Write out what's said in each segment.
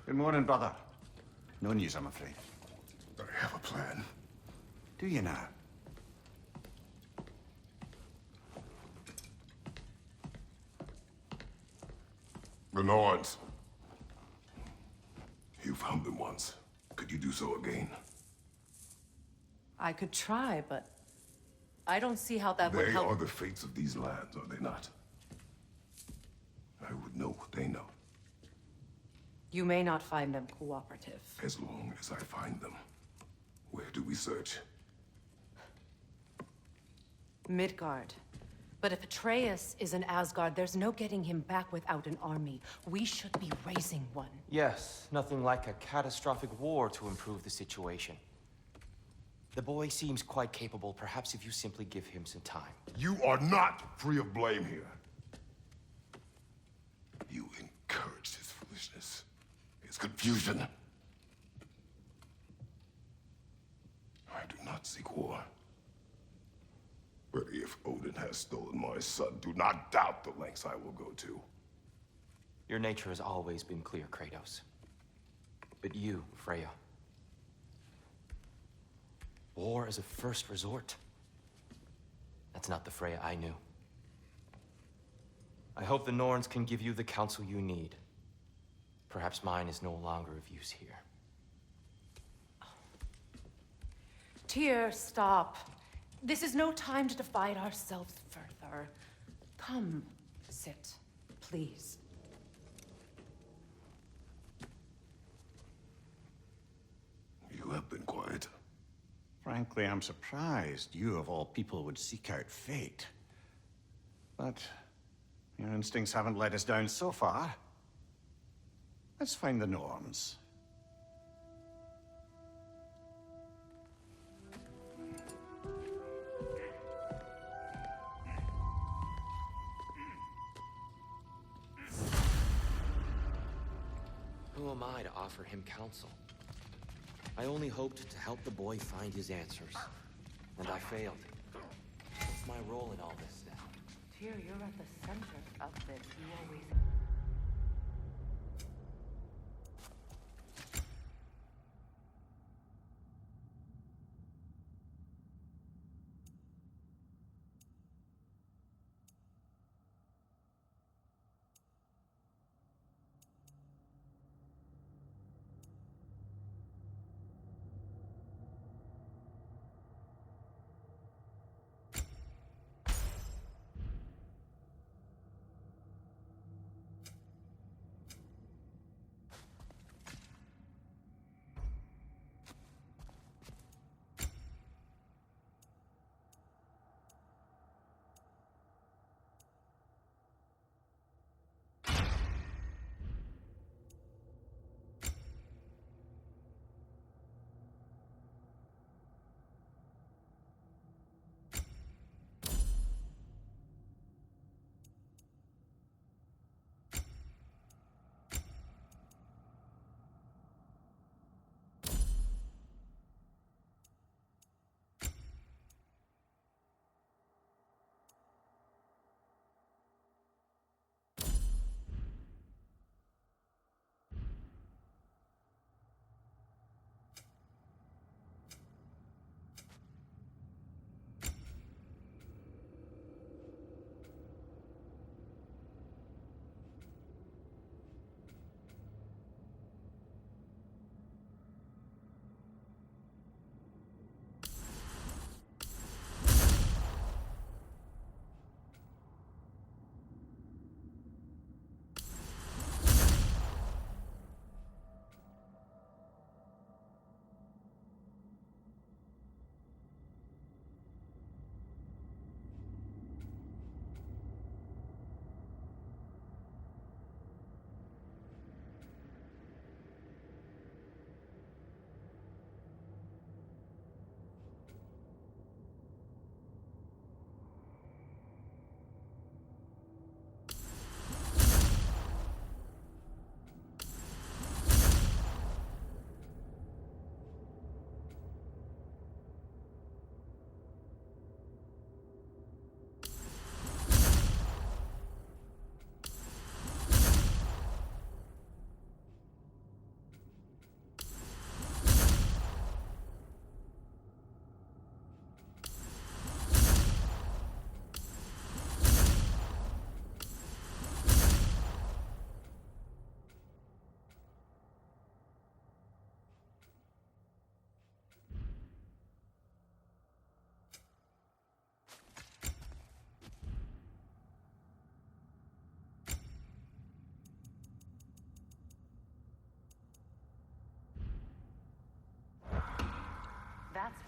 Good morning, brother. No news, I'm afraid. I have a plan. Do you now? The Norns. You found them once. Could you do so again? I could try, but I don't see how that would They help. are the fates of these lands, are they not? I would know what they know, You may not find them cooperative. as long as I find them. Where do we search? Midgard. But if Atreus is in Asgard, there's no getting him back without an army. We should be raising one. Yes, nothing like a catastrophic war to improve the situation. The boy seems quite capable. Perhaps if you simply give him some time. You are not free of blame here. You encouraged his foolishness, his confusion. I do not seek war. But if Odin has stolen my son, do not doubt the lengths I will go to. Your nature has always been clear, Kratos. But you, Freya. War is a first resort. That's not the Freya I knew. I hope the Norns can give you the counsel you need. Perhaps mine is no longer of use here. Tyr, stop. This is no time to divide ourselves further. Come, sit, please. You have been quiet. Frankly, I'm surprised you, of all people, would seek out fate. But your instincts haven't let us down so far. Let's find the Norns. Who am I to offer him counsel? I only hoped to help the boy find his answers. And I failed. What's my role in all this now? Tyr, you're at the center of this. You always...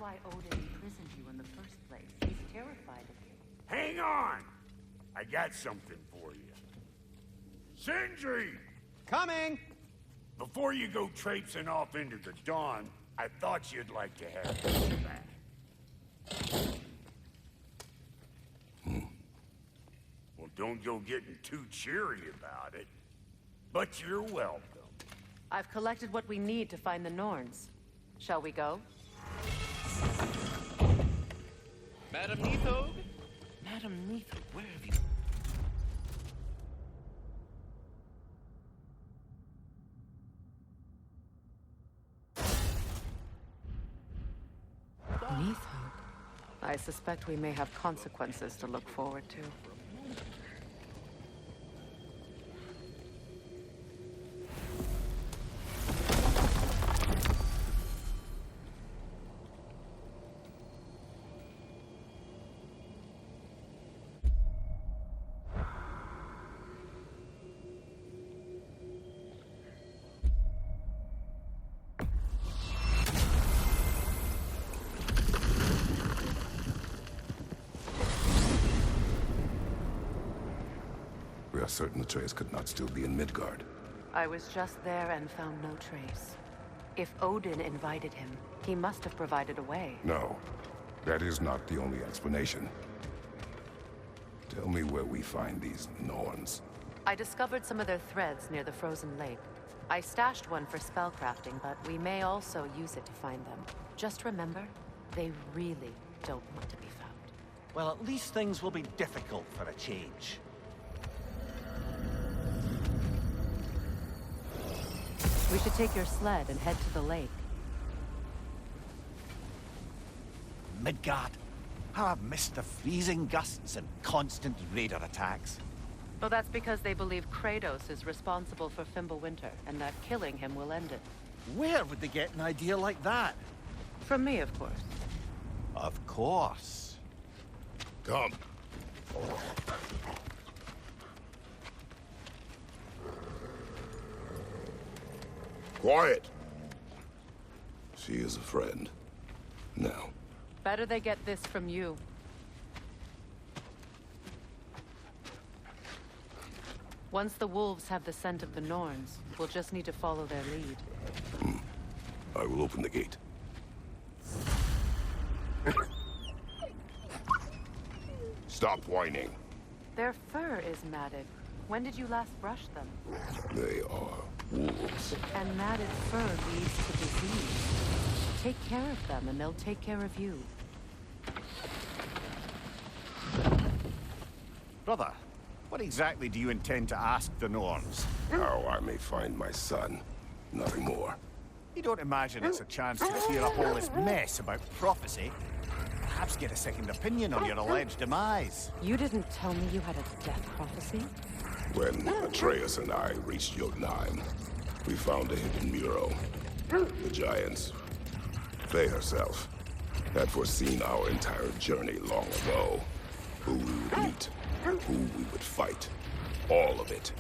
why Odin imprisoned you in the first place. He's terrified of you. Hang on! I got something for you. Sindri! Coming! Before you go traipsing off into the dawn, I thought you'd like to have this back. Well, don't go getting too cheery about it. But you're welcome. I've collected what we need to find the Norns. Shall we go? Madam Neathog? Madam Neathog, where have you... Neathog. I suspect we may have consequences to look forward to. We are certain Atreus could not still be in Midgard. I was just there and found no trace. If Odin invited him, he must have provided a way. No, that is not the only explanation. Tell me where we find these Norns. I discovered some of their threads near the frozen lake. I stashed one for spellcrafting, but we may also use it to find them. Just remember, they really don't want to be found. Well, at least things will be difficult for a change. We should take your sled and head to the lake. Midgard. How I've missed the freezing gusts and constant raider attacks. Well, that's because they believe Kratos is responsible for Fimbulwinter, and that killing him will end it. Where would they get an idea like that? From me, of course. Of course. Come. Quiet! She is a friend. Now. Better they get this from you. Once the wolves have the scent of the Norns, we'll just need to follow their lead. I will open the gate. Stop whining. Their fur is matted. When did you last brush them? They are wolves. And matted fur leads to disease. Take care of them, and they'll take care of you. Brother, what exactly do you intend to ask the Norns? How I may find my son. Nothing more. You don't imagine it's a chance to clear up all this mess about prophecy? Perhaps get a second opinion on your alleged demise. You didn't tell me you had a death prophecy? When Atreus and I reached Jotunheim, we found a hidden mural. The giants, Faye herself, had foreseen our entire journey long ago. Who we would meet, who we would fight. All of it,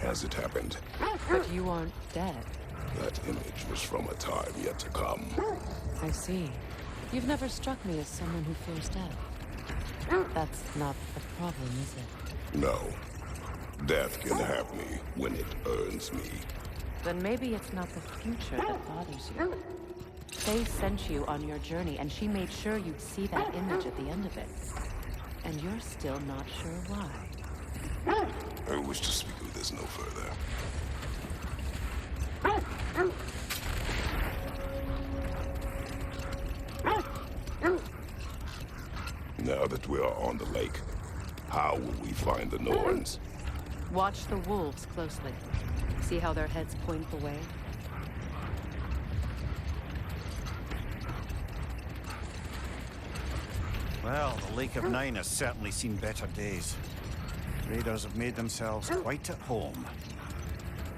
as it happened. But you aren't dead. That image was from a time yet to come. I see. You've never struck me as someone who fears death. That's not the problem, is it? No. Death can have me when it earns me. Then maybe it's not the future that bothers you. Faye sent you on your journey, and she made sure you'd see that image at the end of it. And you're still not sure why. I wish to speak of this no further. Now that we are on the lake, how will we find the Norns? Watch the wolves closely. See how their heads point the way? Well, the Lake of Nine has certainly seen better days. Raiders have made themselves quite at home.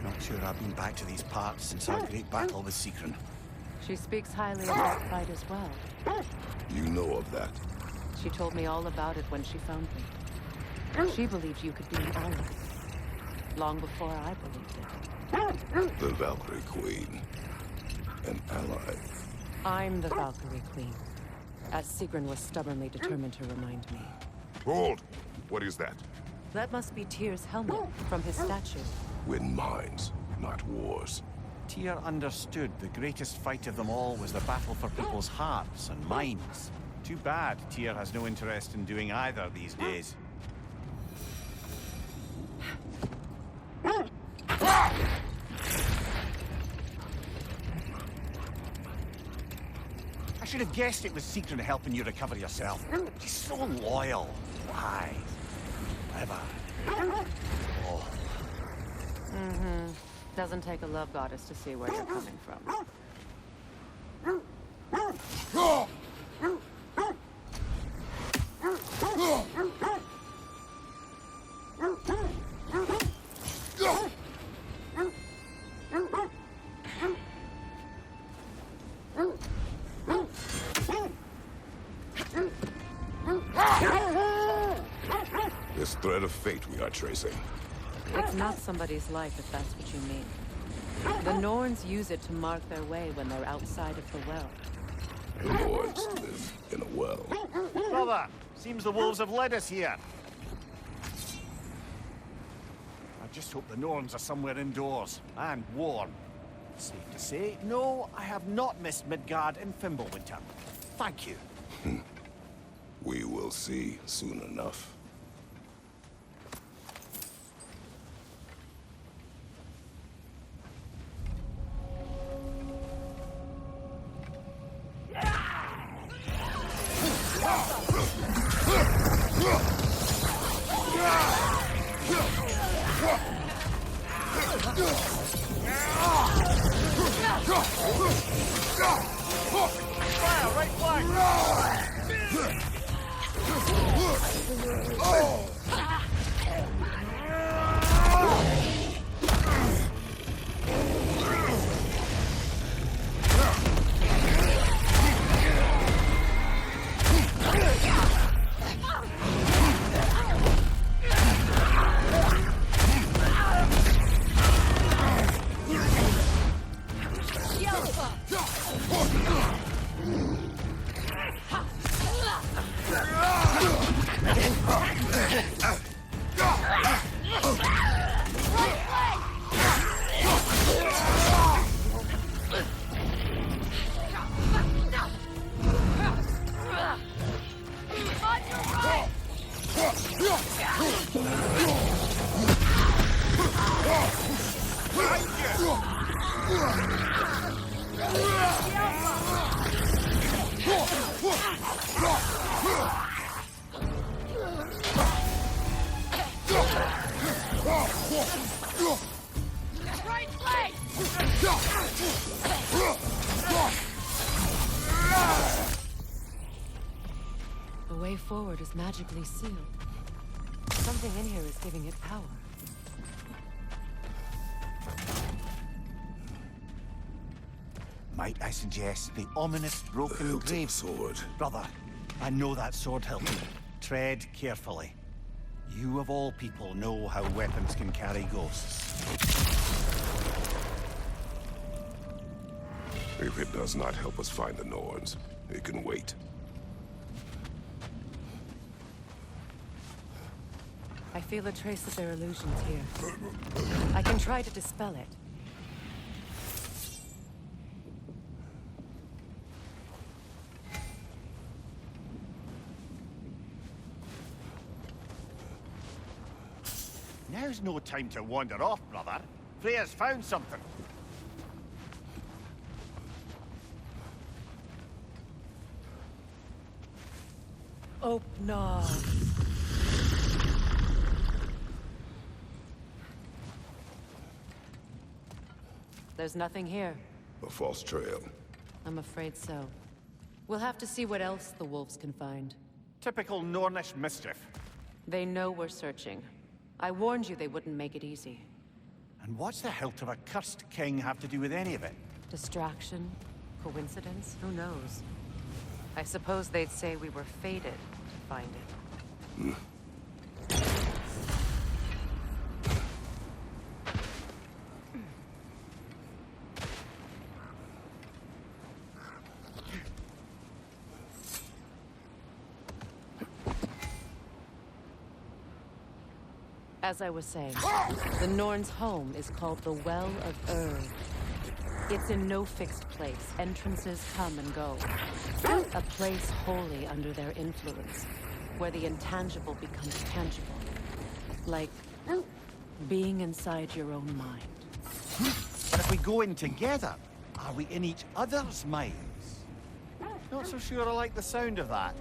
Not sure I've been back to these parts since our great battle with Sigrun. She speaks highly of that fight as well. You know of that. She told me all about it when she found me. She believed you could be an ally. Long before I believed it. The Valkyrie Queen. An ally. I'm the Valkyrie Queen. as Sigrun was stubbornly determined to remind me. Hold! What is that? That must be Tyr's helmet from his statue. Win minds, not wars. Tyr understood the greatest fight of them all was the battle for people's hearts and minds. Too bad Tyr has no interest in doing either these days. I should have guessed it was Sigrun helping you recover yourself. She's so loyal, wise, clever. Oh. Doesn't take a love goddess to see where you're coming from. This thread of fate we are tracing. It's not somebody's life, if that's what you mean. The Norns use it to mark their way when they're outside of the well. The lords live in a well. Brother, seems the wolves have led us here. I just hope the Norns are somewhere indoors, and warm. Safe to say, no, I have not missed Midgard in Fimbulwinter. Thank you. We will see soon enough. The way forward is magically sealed. Something in here is giving it power. Might I suggest the ominous broken Hilted grave? sword. Brother, I know that sword hilt. Tread carefully. You of all people know how weapons can carry ghosts. If it does not help us find the Norns, it can wait. I feel a trace of their illusions here. I can try to dispel it. Now's no time to wander off, brother. Freya's found something. Open. There's nothing here. A false trail. I'm afraid so. We'll have to see what else the wolves can find. Typical Nornish mischief. They know we're searching. I warned you they wouldn't make it easy. And what's the hilt of a cursed king have to do with any of it? Distraction? Coincidence? Who knows? I suppose they'd say we were fated to find it. As I was saying, the Norn's home is called the Well of Ur. It's in no fixed place. Entrances come and go. A place wholly under their influence, where the intangible becomes tangible. Like being inside your own mind. But if we go in together, are we in each other's minds? Not so sure I like the sound of that.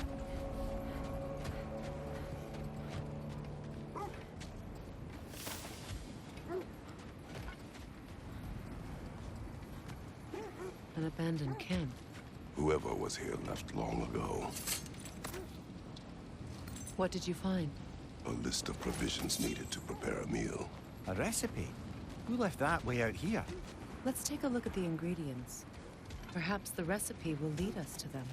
An abandoned camp. Whoever was here left long ago. What did you find? A list of provisions needed to prepare a meal. A recipe? Who left that way out here? Let's take a look at the ingredients. Perhaps the recipe will lead us to them.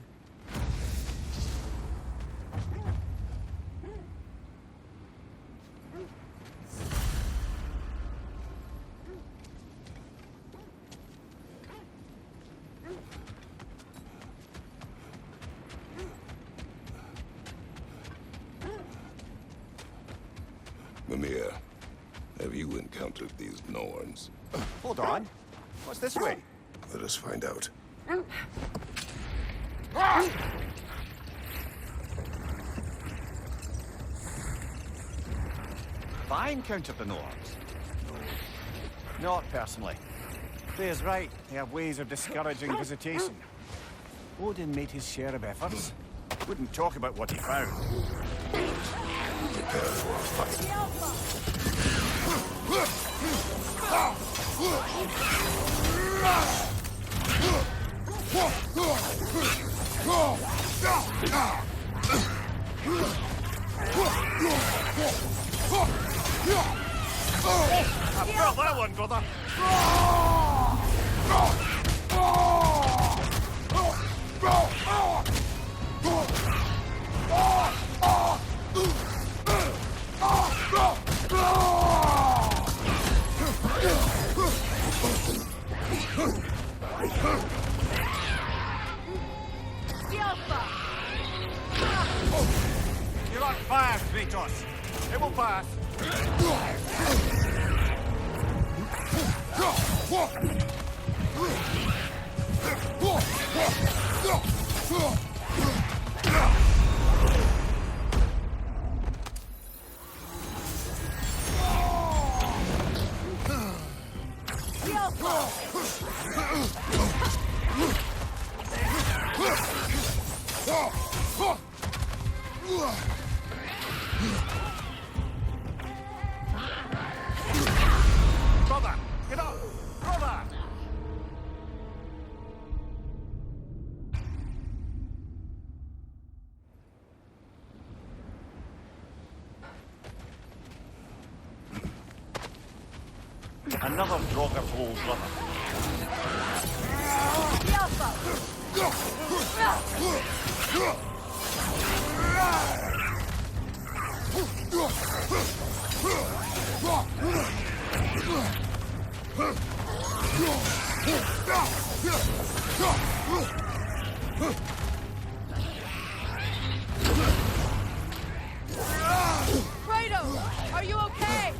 Mimir, have you encountered these Norns? Hold on. What's this way? Let us find out. Have I encountered the Norns? No. Not personally. Freya's right. They have ways of discouraging visitation. Odin made his share of efforts. Wouldn't talk about what he found. Prepare for a fight. I felt that one, brother. You're on fire, Kratos. It will pass. Brother, get up! Brother! Another Draugr hole, brother. Kratos, are you okay?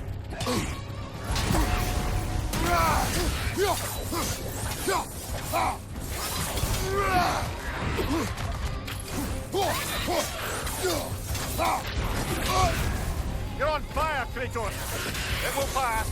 You're on fire, Kratos. It will pass.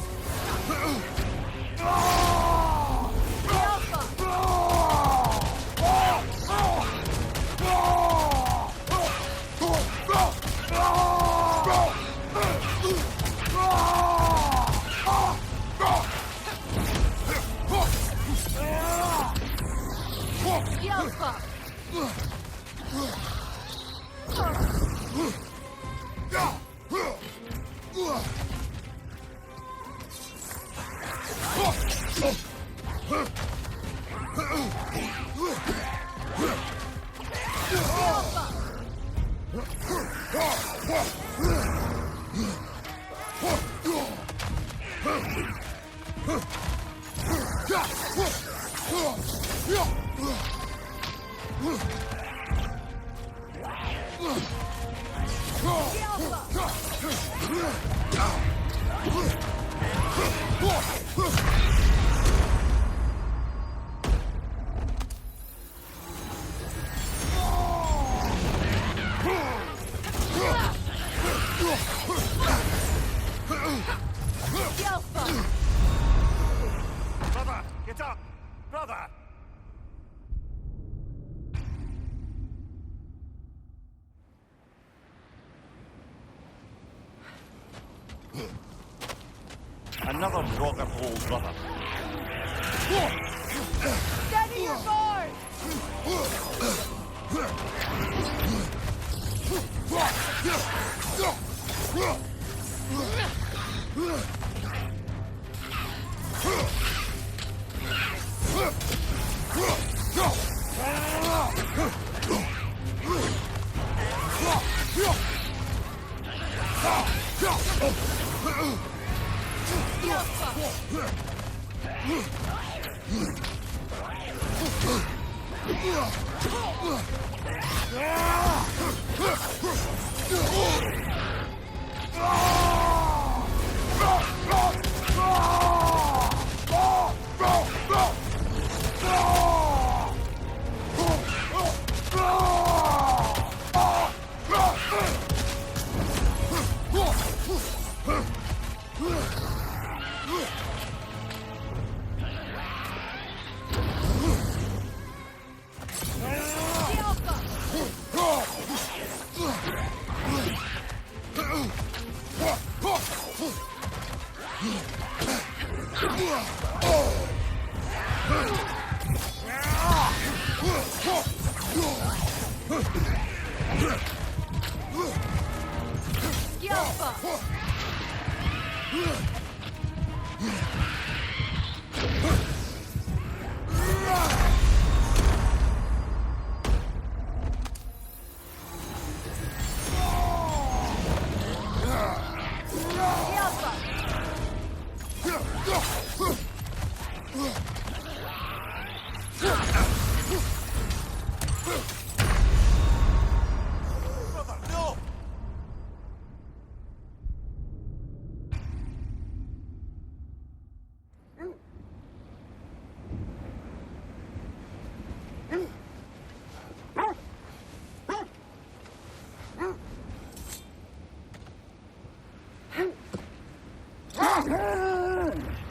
Brother, get up! Brother! Another rocket hole, brother. Steady your board!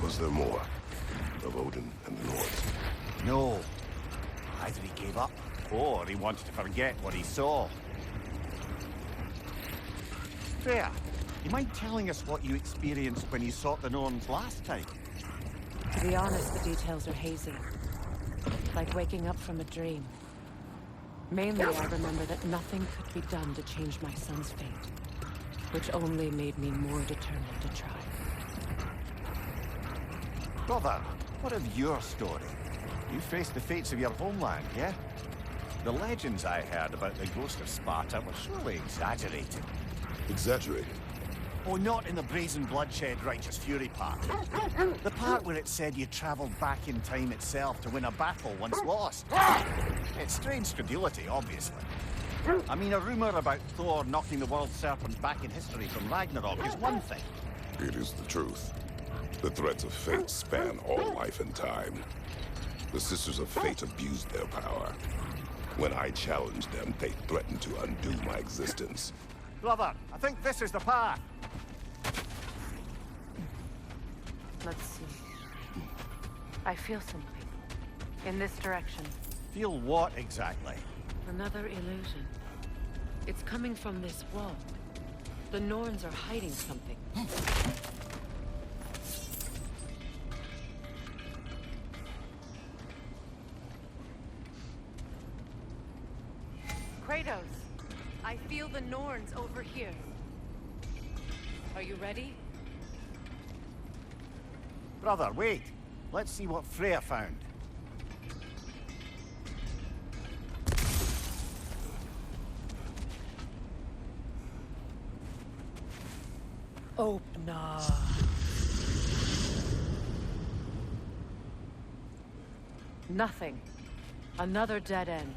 Was there more of Odin and the Nords? No. Either he gave up, or he wanted to forget what he saw. Freya, you mind telling us what you experienced when you sought the Norns last time? To be honest, the details are hazy. Like waking up from a dream. Mainly, I remember that nothing could be done to change my son's fate, which only made me more determined to try. Brother, what of your story? You faced the fates of your homeland, yeah? The legends I heard about the ghost of Sparta were surely exaggerated. Exaggerated? Oh, not in the brazen bloodshed righteous fury part. The part where it said you travelled back in time itself to win a battle once lost. It's strange credulity, obviously. I mean, a rumour about Thor knocking the world serpent back in history from Ragnarok is one thing. It is the truth. The threads of fate span all life and time. The Sisters of Fate abused their power. When I challenged them, they threatened to undo my existence. Brother, I think this is the path. Let's see. I feel something. In this direction. Feel what exactly? Another illusion. It's coming from this wall. The Norns are hiding something. Kratos, I feel the Norns over here. Are you ready? Brother, wait. Let's see what Freya found. Open up. Nothing. Another dead end.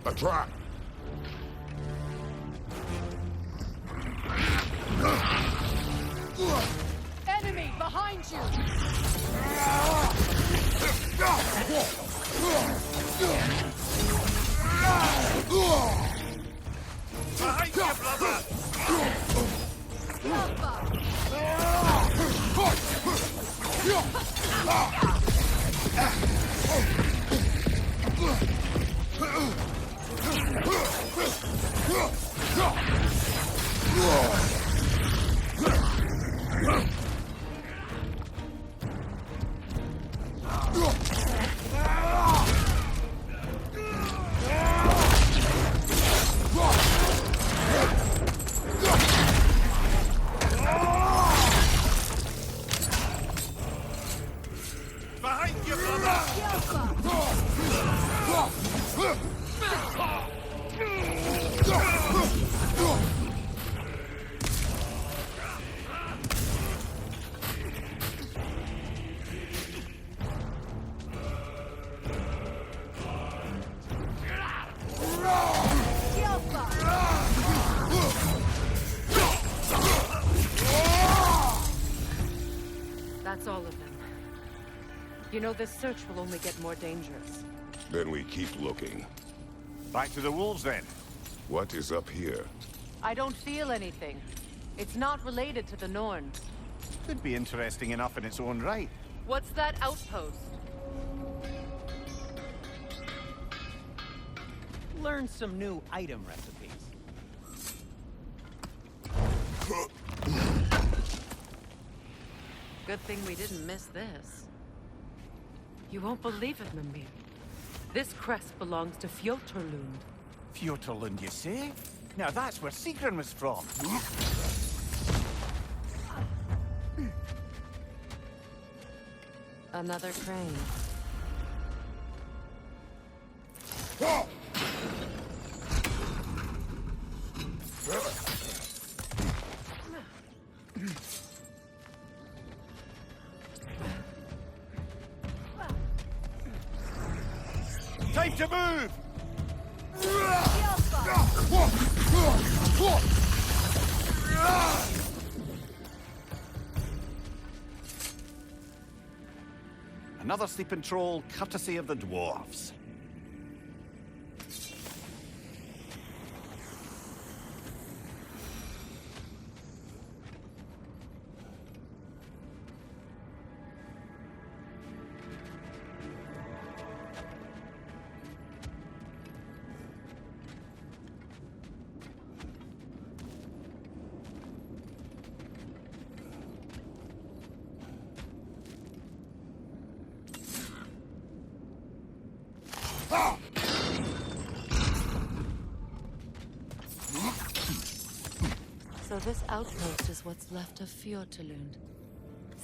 A trap! Behind you, brother! Behind you, brother! That's all of them. You know, this search will only get more dangerous. Then we keep looking. Back to the wolves, then. What is up here? I don't feel anything. It's not related to the Norns. Could be interesting enough in its own right. What's that outpost? Learn some new item recipes. Good thing we didn't miss this. You won't believe it, Mimir. This crest belongs to Fjotorlund. Fjotorlund, you say? Now that's where Sigrun was from. Another crane. Time to move! Another sleeping troll, courtesy of the dwarves. So this outpost is what's left of Fjotorlund.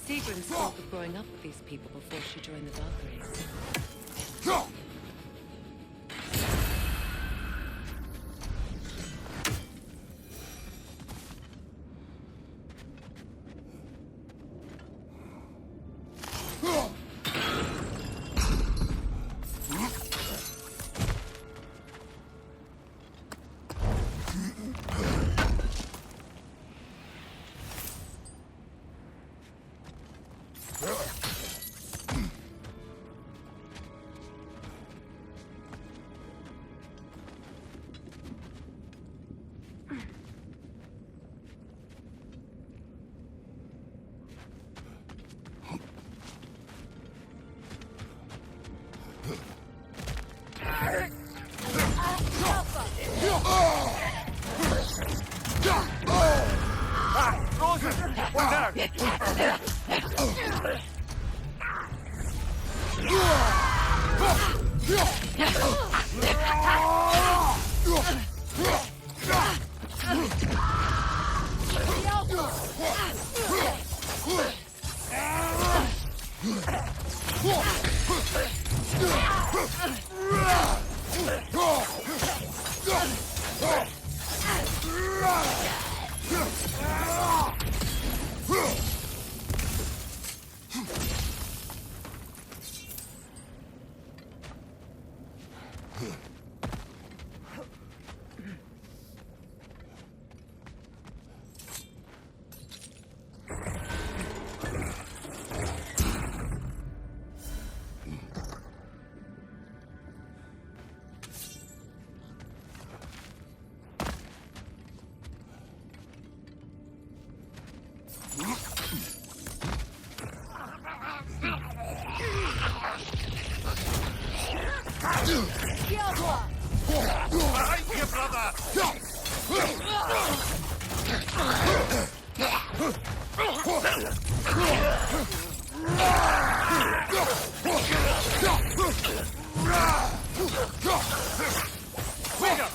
Sigrun spoke of growing up with these people before she joined the Valkyries.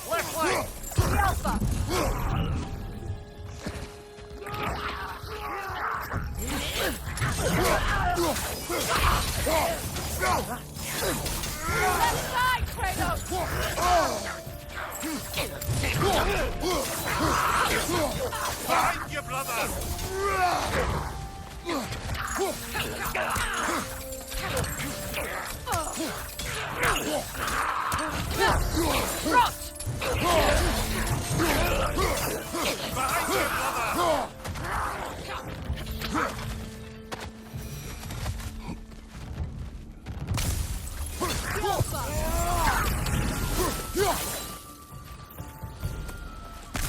Left leg! The Alpha! Left side, Kratos! Find your brother! Rot! Behind your brother! The Alpha!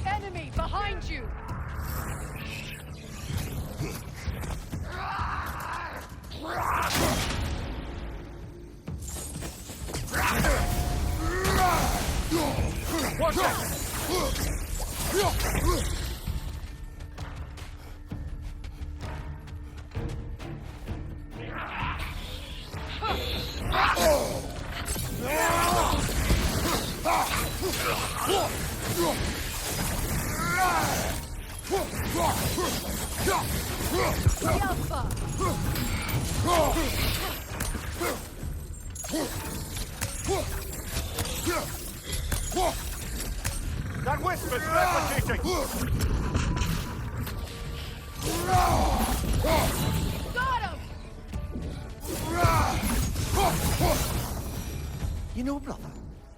Enemy behind you! Watch out! The Alpha! That whisper's replicating! Got him! You know, brother,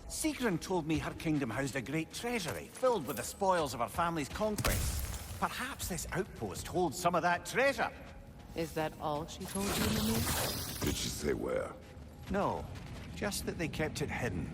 Sigrun told me her kingdom housed a great treasury filled with the spoils of her family's conquests. Perhaps this outpost holds some of that treasure. Is that all she told you, Mimir? Did she say where? No, just that they kept it hidden.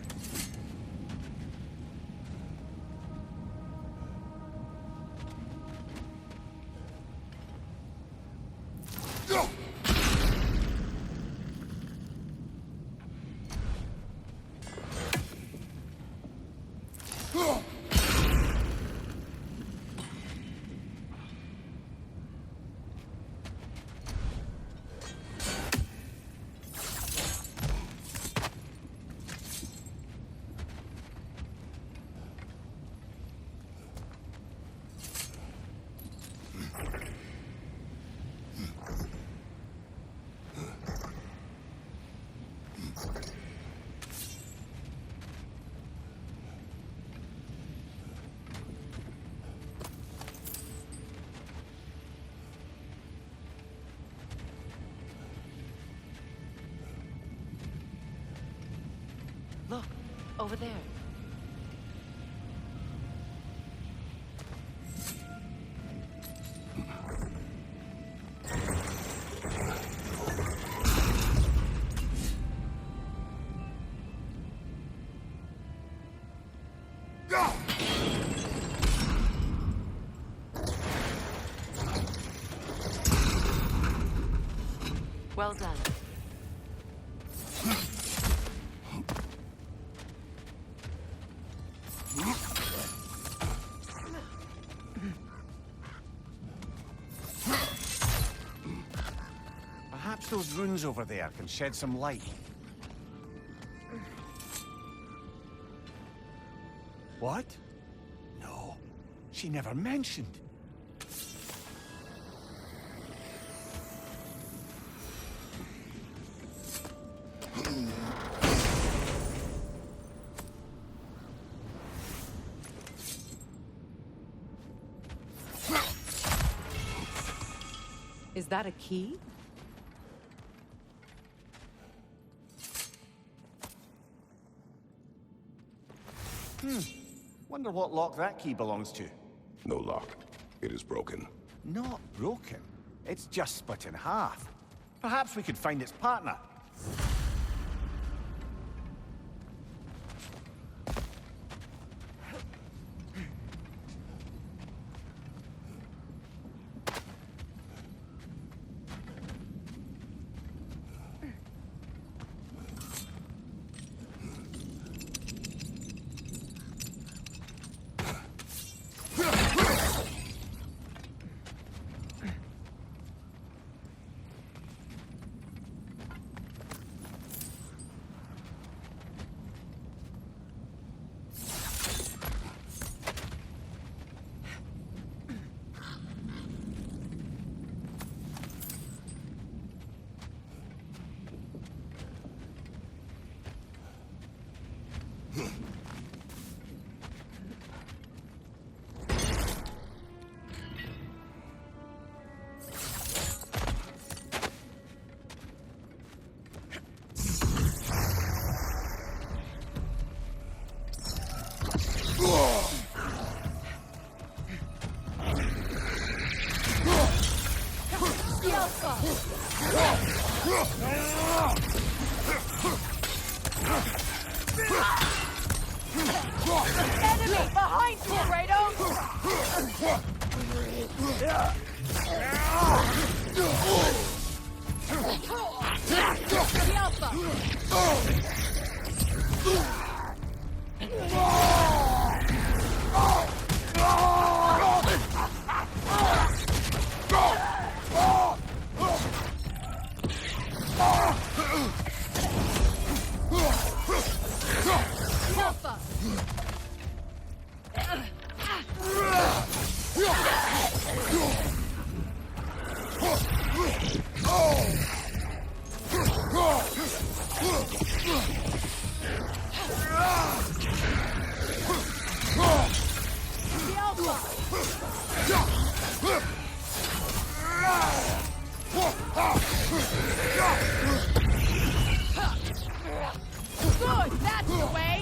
Look, over there. Well done. Perhaps those runes over there can shed some light. What? No, she never mentioned. Is that a key? Wonder what lock that key belongs to. No lock. It is broken. Not broken. It's just split in half. Perhaps we could find its partner. Enemy behind you, Kratos! The Alpha! The Alpha! The Alpha! Good, that's the way!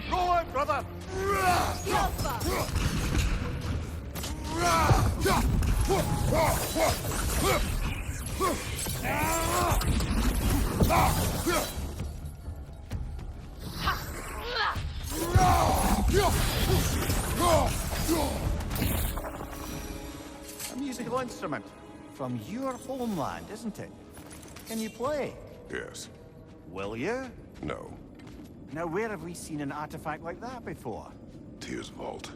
Go on, brother! The Alpha! A musical instrument. From your homeland, isn't it? Can you play? Yes. Will you? No. Now, where have we seen an artifact like that before? Tears Vault.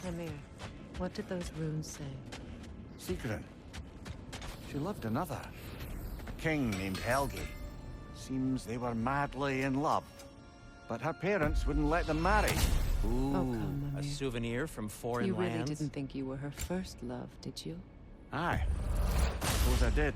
Emir, what did those runes say? Secret. She loved another. A king named Helgi. Seems they were madly in love. But her parents wouldn't let them marry. Ooh, come, a Amir. souvenir from foreign You really lands. didn't think you were her first love, did you? Aye. Suppose I did.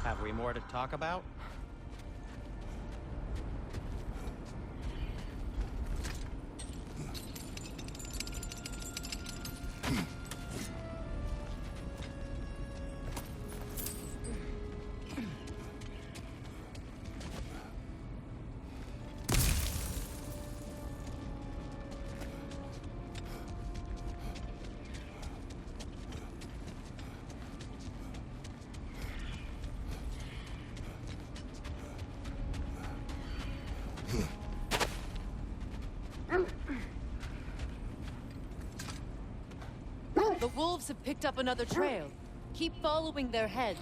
Have we more to talk about? The wolves have picked up another trail. Keep following their heads.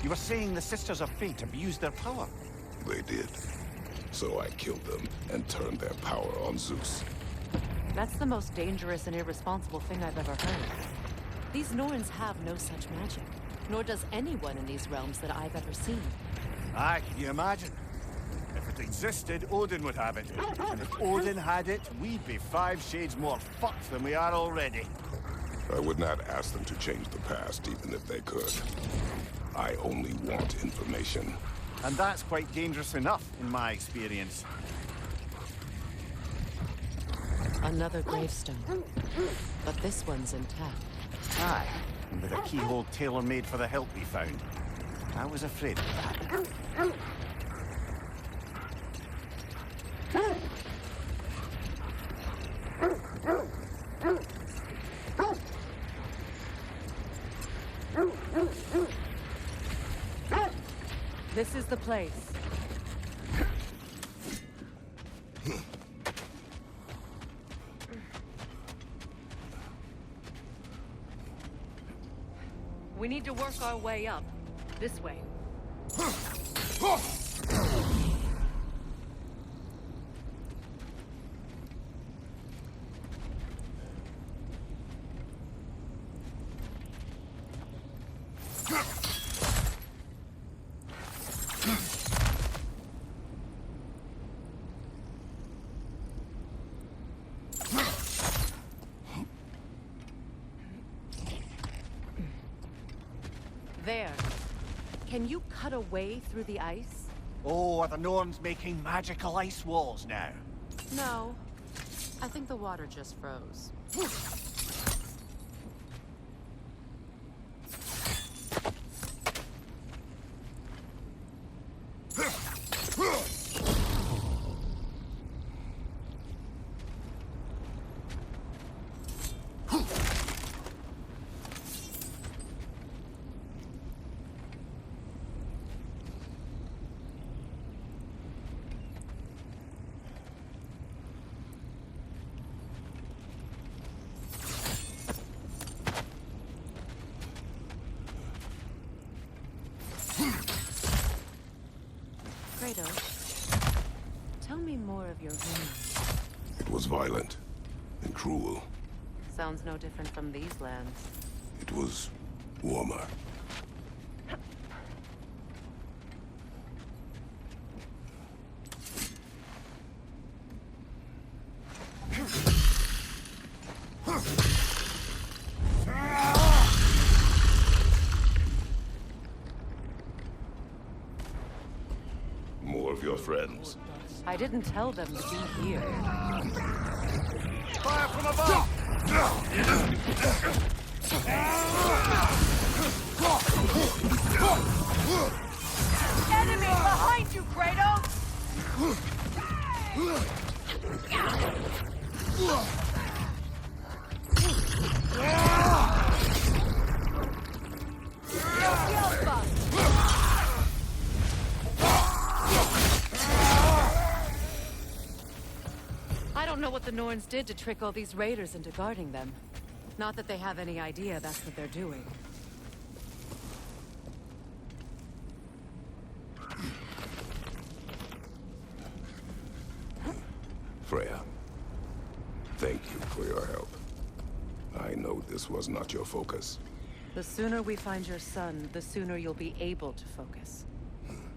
You were saying the Sisters of Fate abused their power. They did. So I killed them and turned their power on Zeus. That's the most dangerous and irresponsible thing I've ever heard. These Norns have no such magic, nor does anyone in these realms that I've ever seen. Aye, can you imagine? If it existed, Odin would have it. And if Odin had it, we'd be 5 shades more fucked than we are already. I would not ask them to change the past, even if they could. I only want information. And that's quite dangerous enough, in my experience. Another gravestone. But this one's intact. Aye, and with a keyhole tailor-made for the hilt we found. I was afraid of that. This is the place. We need to work our way up. This way. There. Can you cut a way through the ice? Oh, are the Norns making magical ice walls now? No. I think the water just froze. Kratos, tell me more of your wounds. It was violent and cruel. Sounds no different from these lands. It was warmer. More of your friends. I didn't tell them to be here. Fire from above! Enemy behind you, Kratos! I don't know what the Norns did to trick all these raiders into guarding them. Not that they have any idea that's what they're doing. Freya, thank you for your help. I know this was not your focus. The sooner we find your son, the sooner you'll be able to focus.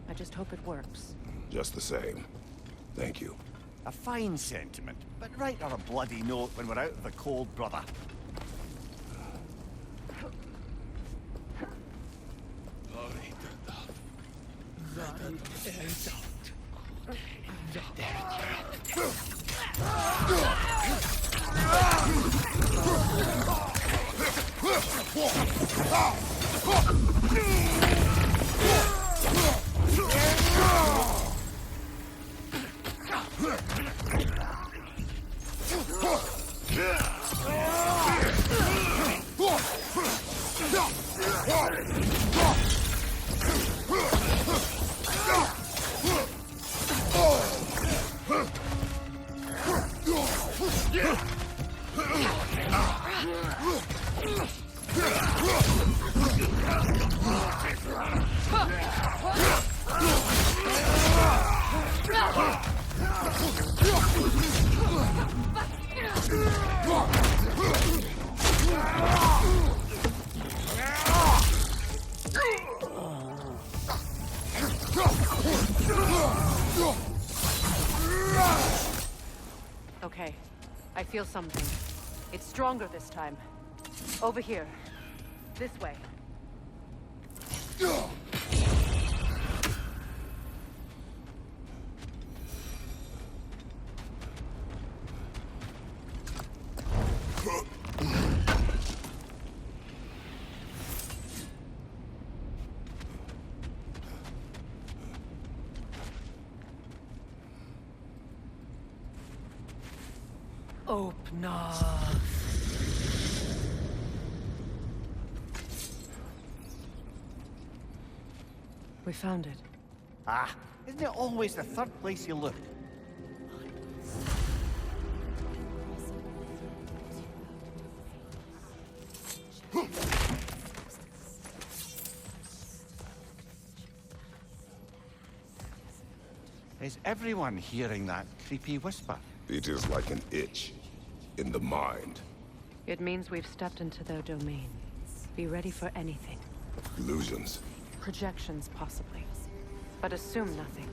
I just hope it works. Just the same. Thank you. A fine sentiment, but write her a bloody note when we're out of the cold, brother. Okay, I feel something. It's stronger this time. Over here. This way. Open up. We found it. Ah, isn't it always the third place you look? Is everyone hearing that creepy whisper? It is like an itch in the mind. It means we've stepped into their domain. Be ready for anything. Illusions. Projections, possibly. But assume nothing.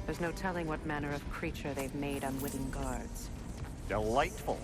There's no telling what manner of creature they've made unwitting guards. Delightful.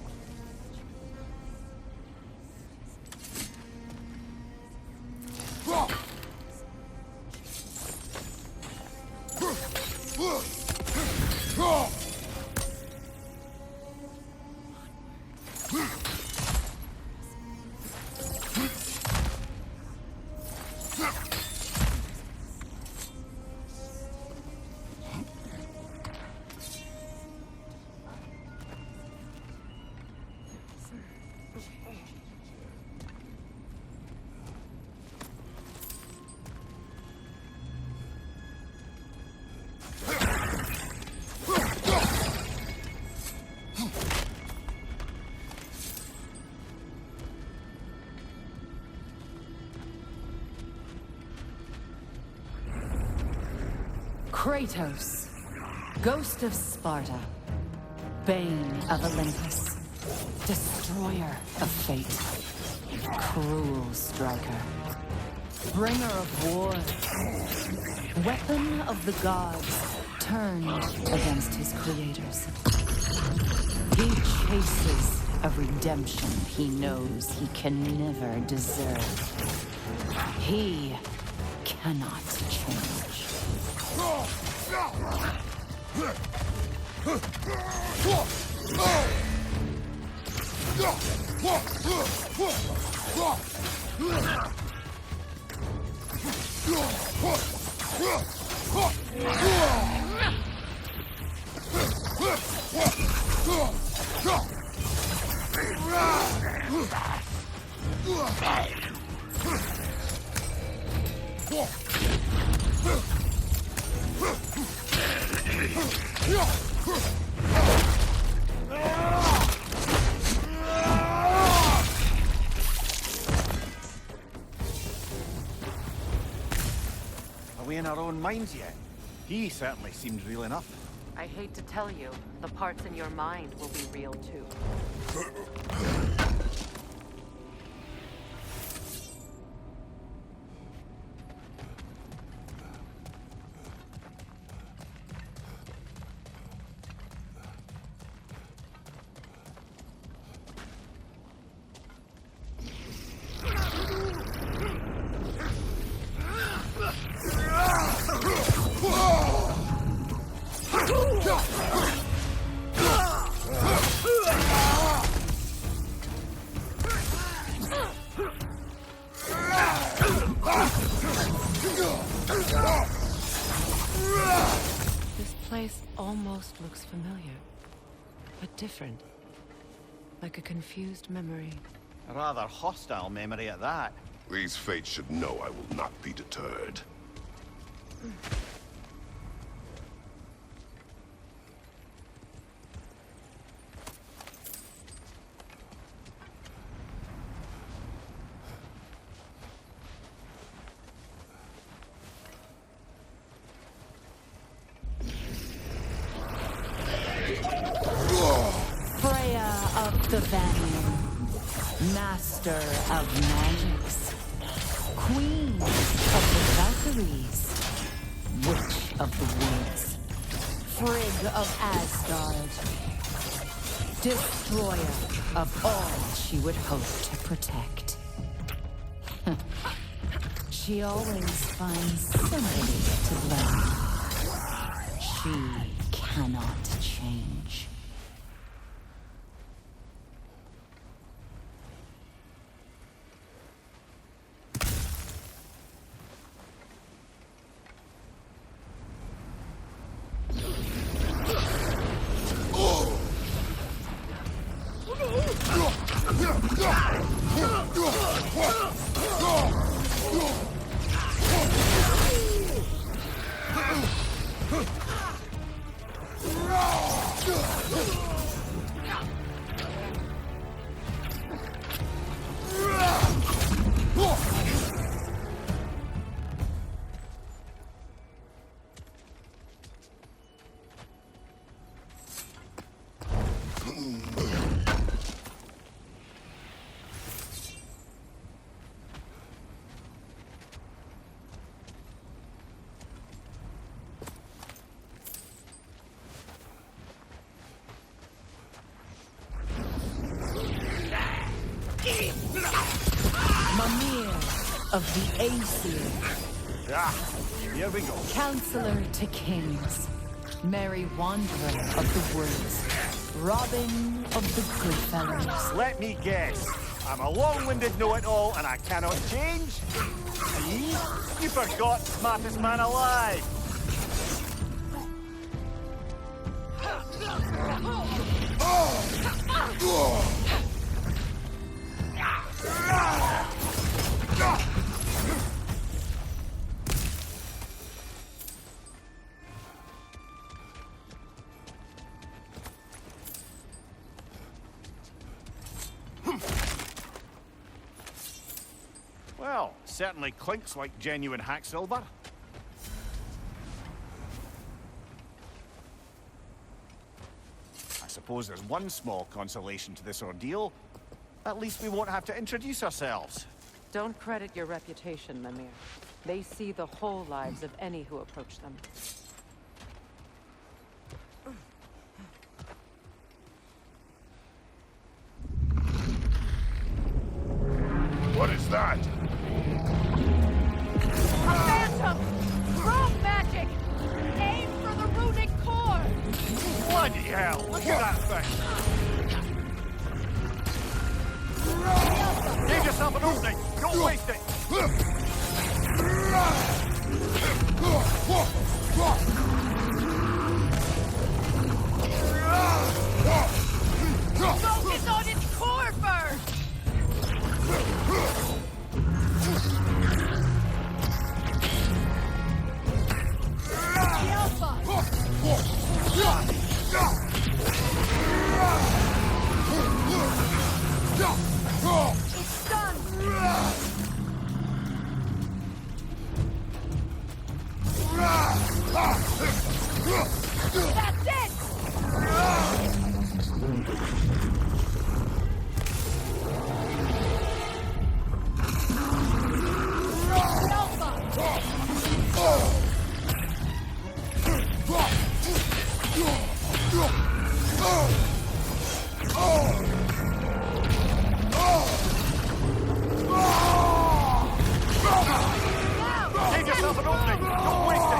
Kratos, ghost of Sparta, bane of Olympus, destroyer of fate, cruel striker, bringer of war, weapon of the gods turned against his creators. He chases a redemption he knows he can never deserve. He cannot change. Are we in our own minds yet? He certainly seemed real enough. I hate to tell you, the parts in your mind will be real too. This place almost looks familiar, but different. Like a confused memory. A rather hostile memory at that. These fates should know I will not be deterred. The Vanir, master of magics, queen of the Valkyries, witch of the woods, Frigg of Asgard, destroyer of all she would hope to protect. She always finds somebody to blame. She cannot change. Mimir of the Aesir. Ah, here we go. Counselor to kings. Merry wanderer of the woods. Robin of the Goodfellows. Let me guess. I'm a long-winded know-it-all and I cannot change? See? You forgot smartest man alive. Well, certainly clinks like genuine hack silver. suppose there's one small consolation to this ordeal. At least we won't have to introduce ourselves. Don't credit your reputation, Mimir. They see the whole lives of any who approach them. What is that? A phantom! Rogue magic! Aim for the runic core! Bloody hell! Look at that thing! Give yourself an opening! Don't waste it! Focus on its core first! It's done! That's it! Give yourself an opening! Don't waste it!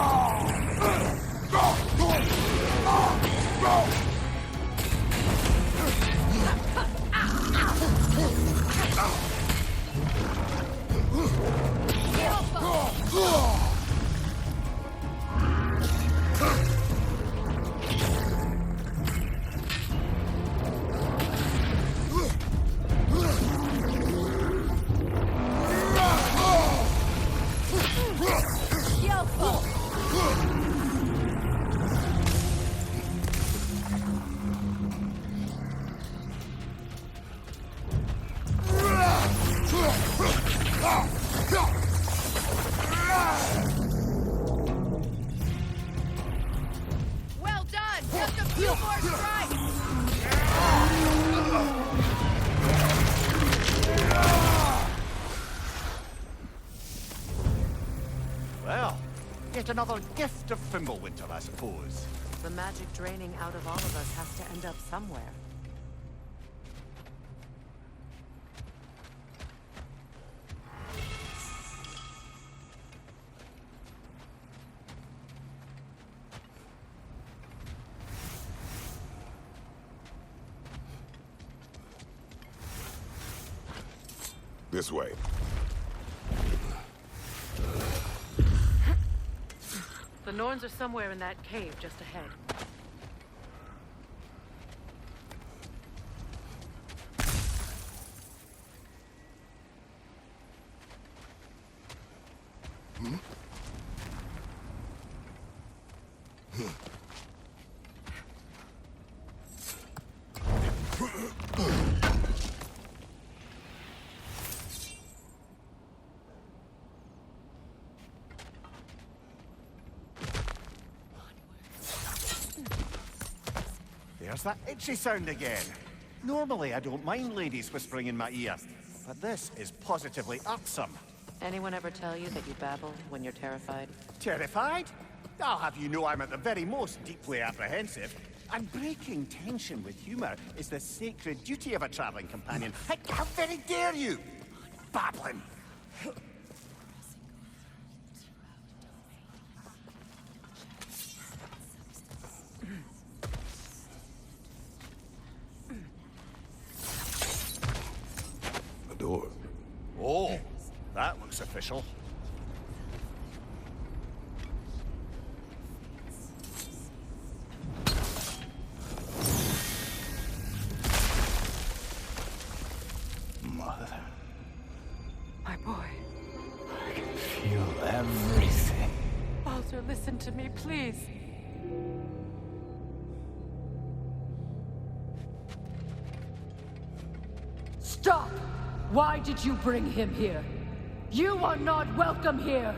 Well done! Just a few more strikes! Well, yet another gift of Fimbulwinter, I suppose. The magic draining out of all of us has to end up somewhere. This way. The Norns are somewhere in that cave just ahead. There's that itchy sound again. Normally, I don't mind ladies whispering in my ear, but this is positively irksome. Anyone ever tell you that you babble when you're terrified? Terrified? I'll have you know I'm at the very most deeply apprehensive. And breaking tension with humour is the sacred duty of a travelling companion. How very dare you! Babbling! The door. Oh, that looks official. Mother, My boy. I can feel everything. Baldur, listen to me, please. Stop! Why did you bring him here? You are not welcome here!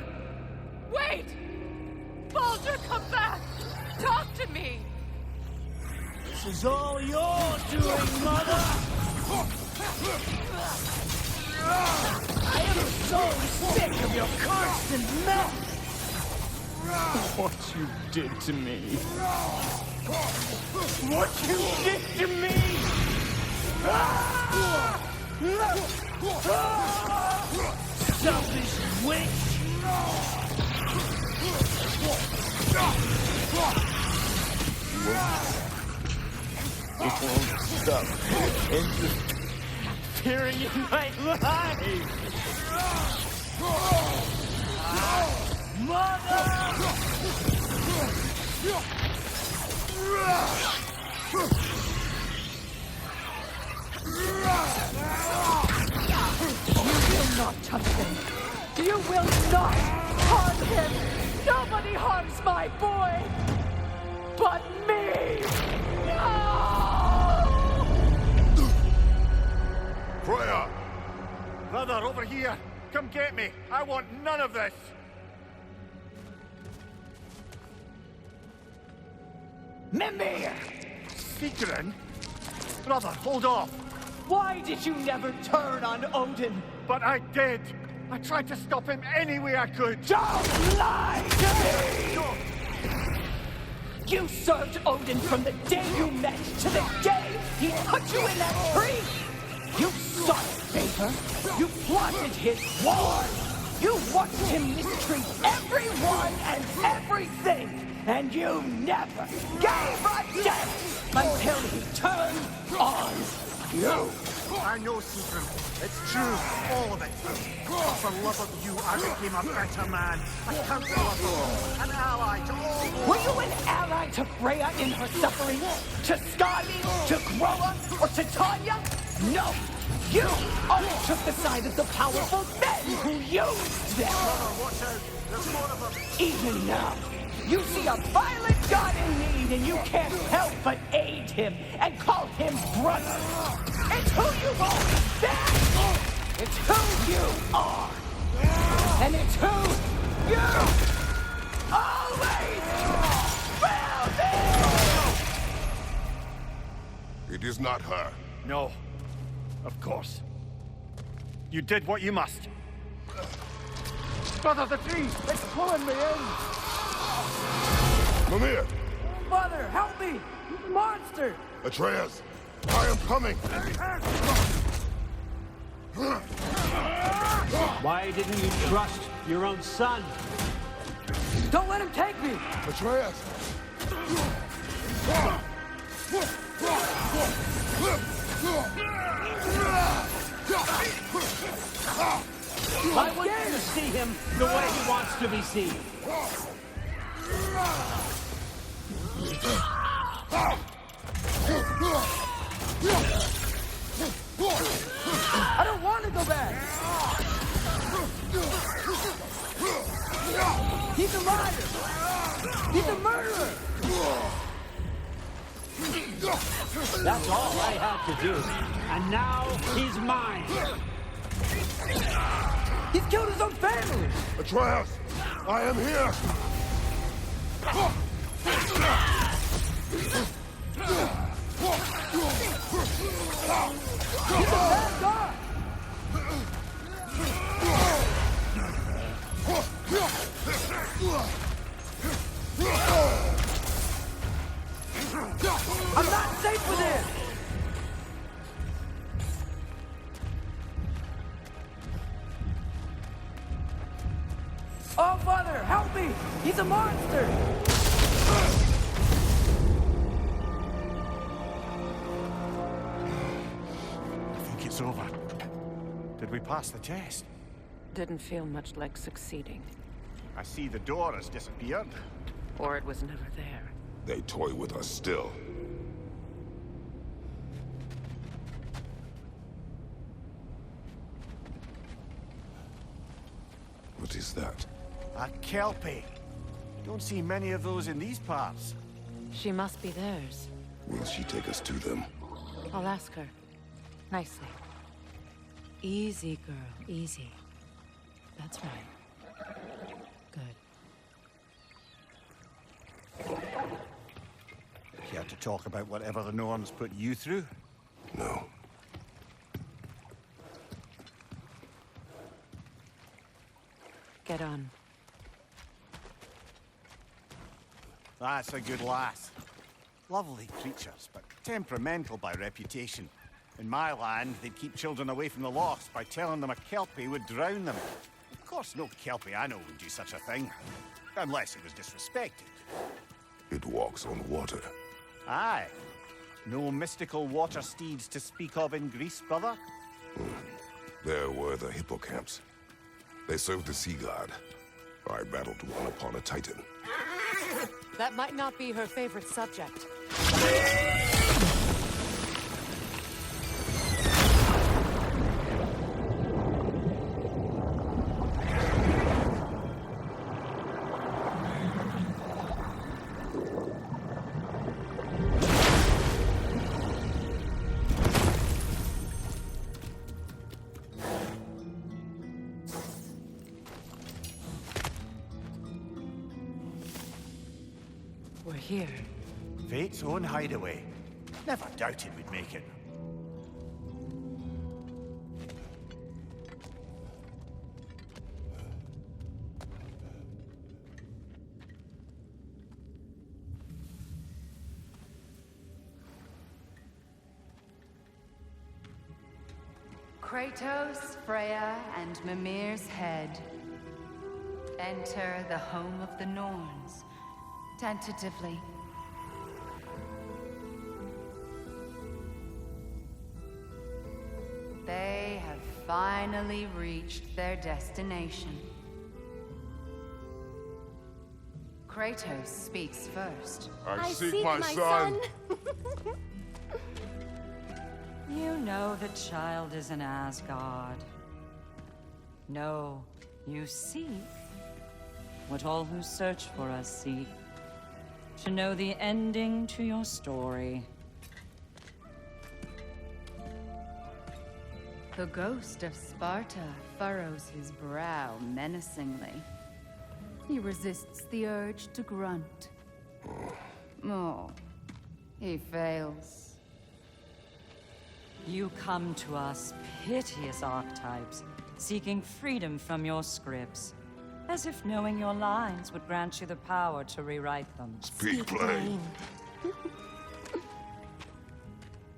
Wait! Baldur, come back! Talk to me! This is all your doing, Mother! I am so sick of your constant mess! What you did to me. What you did to me! Selfish witch! It won't stop interfering in my life. Mother! You will not touch him. You will not harm him. Nobody harms my boy but me. No! Freya! Brother, over here. Come get me. I want none of this. Mimir! Sigrun? Brother, hold off. Why did you never turn on Odin? But I did. I tried to stop him any way I could. Don't lie to me! You served Odin from the day you met to the day he put you in that tree! You sought favor. You plotted his war. You watched him mistreat everyone and everything. And you never gave a damn until he turned on you. I know, Sigrun. It's true, all of it. But for love of you, I became a better man. A counselor for all, an ally to all. Were you an ally to Freya in her suffering? To Skadi? To Groa? Or to Tanya? No! You only took the side of the powerful men who used them! Watch out, there's more of them. Even now, you see a violent god in need and you can't help but aid him and call him brother. It's who you've always been! It's who you are! And it's who you always will be! It is not her. No, of course. You did what you must. Brother, the tree! It's pulling me in! Mimir! Mother, help me! Monster! Atreus! I am coming! Why didn't you trust your own son? Don't let him take me! Atreus! I want you to see him the way he wants to be seen. I don't want to go back. He's a liar. He's a murderer. That's all I had to do. And now he's mine. He's killed his own family. Atreus! I am here! He's a bad guy. I'm not safe with him. Oh, Father, help me! He's a monster! I think it's over. Did we pass the test? Didn't feel much like succeeding. I see the door has disappeared. Or it was never there. They toy with us still. What is that? A kelpie. Don't see many of those in these parts. She must be theirs. Will she take us to them? I'll ask her. Nicely. Easy, girl. Easy. That's right. Good. Care to talk about whatever the Norns put you through? No. Get on. That's a good lass. Lovely creatures, but temperamental by reputation. In my land, they'd keep children away from the lost by telling them a Kelpie would drown them. Of course, no Kelpie I know would do such a thing. Unless it was disrespected. It walks on water. Aye. No mystical water steeds to speak of in Greece, brother? There were the hippocamps. They served the sea god. I battled one upon a titan. That might not be her favorite subject. We're here. Fate's own hideaway. Never doubted we'd make it. Kratos, Freya, and Mimir's head. Enter the home of the Norns. Tentatively. They have finally reached their destination. Kratos speaks first. I seek my son. You know the child is in Asgard. No, you seek what all who search for us seek. To know the ending to your story. The ghost of Sparta furrows his brow menacingly. He resists the urge to grunt. Oh, he fails. You come to us, piteous archetypes, seeking freedom from your scripts. As if knowing your lines would grant you the power to rewrite them. Speak plain.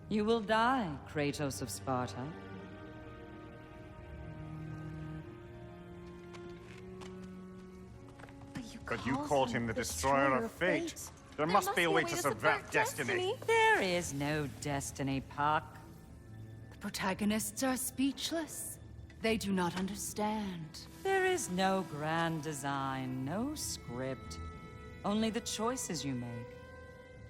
You will die, Kratos of Sparta. But you called him the destroyer of fate. There must be a way to subvert destiny. There is no destiny, Puck. The protagonists are speechless. They do not understand. There is no grand design, no script. Only the choices you make.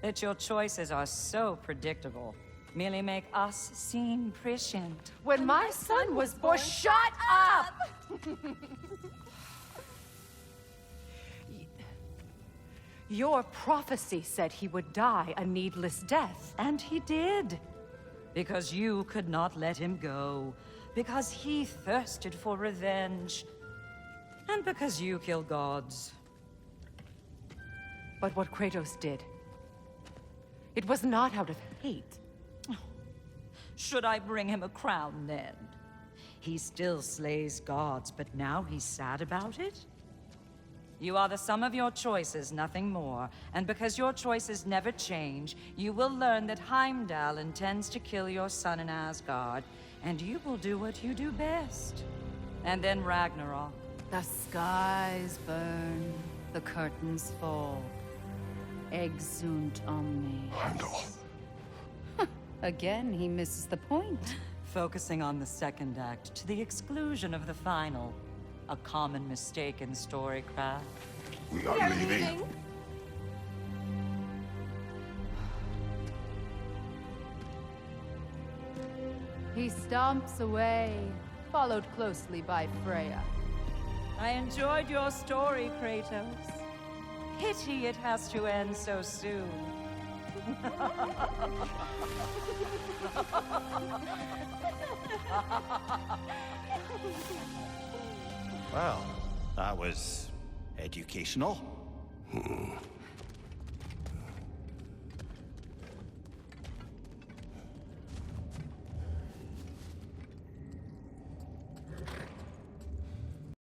That your choices are so predictable merely make us seem prescient. When my son was born, shut up! Your prophecy said he would die a needless death. And he did. Because you could not let him go. Because he thirsted for revenge. And because you kill gods. But what Kratos did, it was not out of hate. Should I bring him a crown then? He still slays gods, but now he's sad about it? You are the sum of your choices, nothing more. And because your choices never change, you will learn that Heimdall intends to kill your son in Asgard, and you will do what you do best. And then Ragnarok. The skies burn, the curtains fall. Exunt omnes. Heimdall. Again, he misses the point. Focusing on the second act to the exclusion of the final. A common mistake in storycraft. We are leaving. He stomps away, followed closely by Freya. I enjoyed your story, Kratos. Pity it has to end so soon. Well, that was educational.